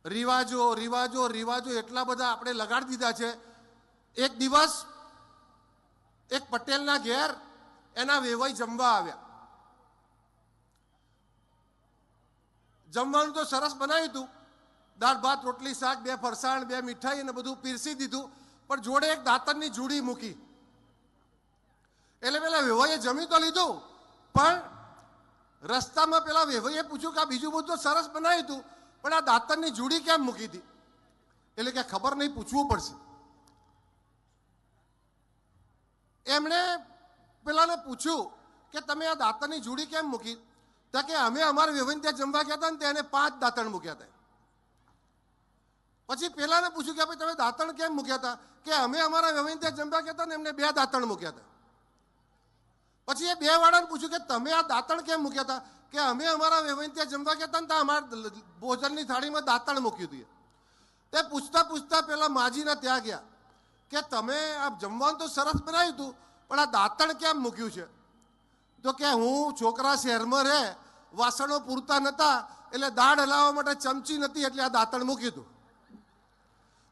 રિવાજો રિવાજો રિવાજો એટલા બધા આપણે લગાડી દીધા છે. એક દિવસ એક પટેલના ઘેર એના વેવાઈ જમવા આવ્યા. જમવાનું તો સરસ બનાવ્યું હતું, દાળ ભાત રોટલી શાક, 2 ફરસાણ, 2 મીઠાઈ અને બધું પીરસી દીધું, પણ જોડે એક દાંતણની જુડી મૂકી. એટલે પેલા વેવાઈએ જમી તો લીધું, પણ રસ્તામાં પેલા વેવાઈએ પૂછ્યું કે આ બીજું બધું સરસ બનાવ્યું હતું, પણ આ દાંતણની જુડી કેમ મૂકી હતી? એટલે કે ખબર નહીં, પૂછવું પડશે. એમણે પેલાને પૂછ્યું કે તમે આ દાંતણની જુડી કેમ મૂકી? તો કે અમે અમારા વેવાઈને ત્યાં જમવા ગયા હતા ને તેને 5 દાંતણ મૂક્યા હતા. પછી પેલાને પૂછ્યું કે ભાઈ તમે દાંતણ કેમ મૂક્યા હતા? કે અમે અમારા વેવાઈને ત્યાં જમવા ગયા હતા ને એમને 2 દાંતણ મૂક્યા હતા. પછી એ 2 વાળાને પૂછ્યું કે તમે આ દાંતણ કેમ મૂક્યા હતા? કે અમે અમારા વેવાઈને ત્યાં જમવા ગયા હતા ને ત્યાં અમારા ભોજનની થાળીમાં દાંતણ મૂક્યું હતું. તે પૂછતા પૂછતા પેલા માજીના ત્યાં ગયા કે તમે આ જમવાનું તો સરસ બનાવ્યું હતું, પણ આ દાંતણ કેમ મૂક્યું છે? તો કે હું છોકરા શહેરમાં રહે, વાસણો પૂરતા નહોતા, એટલે દાળ હલાવવા માટે ચમચી નથી, એટલે આ દાંતણ મૂક્યું હતું.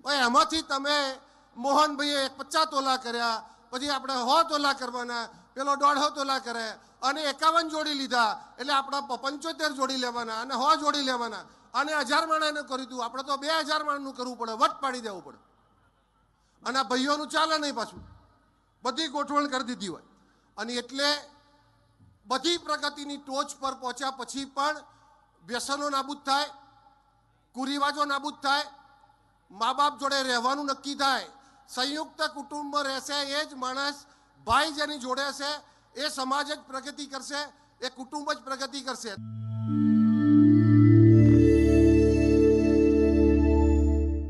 ભાઈ એમાંથી તમે મોહનભાઈએ 50 તોલા કર્યા, પછી આપણે 100 તોલા કરવાના, પેલો 150 તોલા કરે અને 51 જોડી લીધા, એટલે આપણા 75 જોડી લેવાના અને 100 જોડી લેવાના, અને 1000 માણાનું કર્યું હતું. આપણે તો 2000 માણાનું કરવું પડે, વટ પાડી દેવું પડે. અને આ ભાઈઓનું ચાલે નહીં, પાછું બધી ગોઠવણ કરી દીધી હોય. અને એટલે બધી પ્રગતિની ટોચ પર પહોંચ્યા પછી પણ વ્યસનો નાબૂદ થાય, કુરિવાજો નાબૂદ થાય, મા બાપ જોડે રહેવાનું નક્કી થાય, સંયુક્ત કુટુંબમાં રહેશે એ જ માણસ, ભાઈ જેની જોડે છે એ સમાજ જ પ્રગતિ કરશે, એ કુટુંબ જ પ્રગતિ કરશે.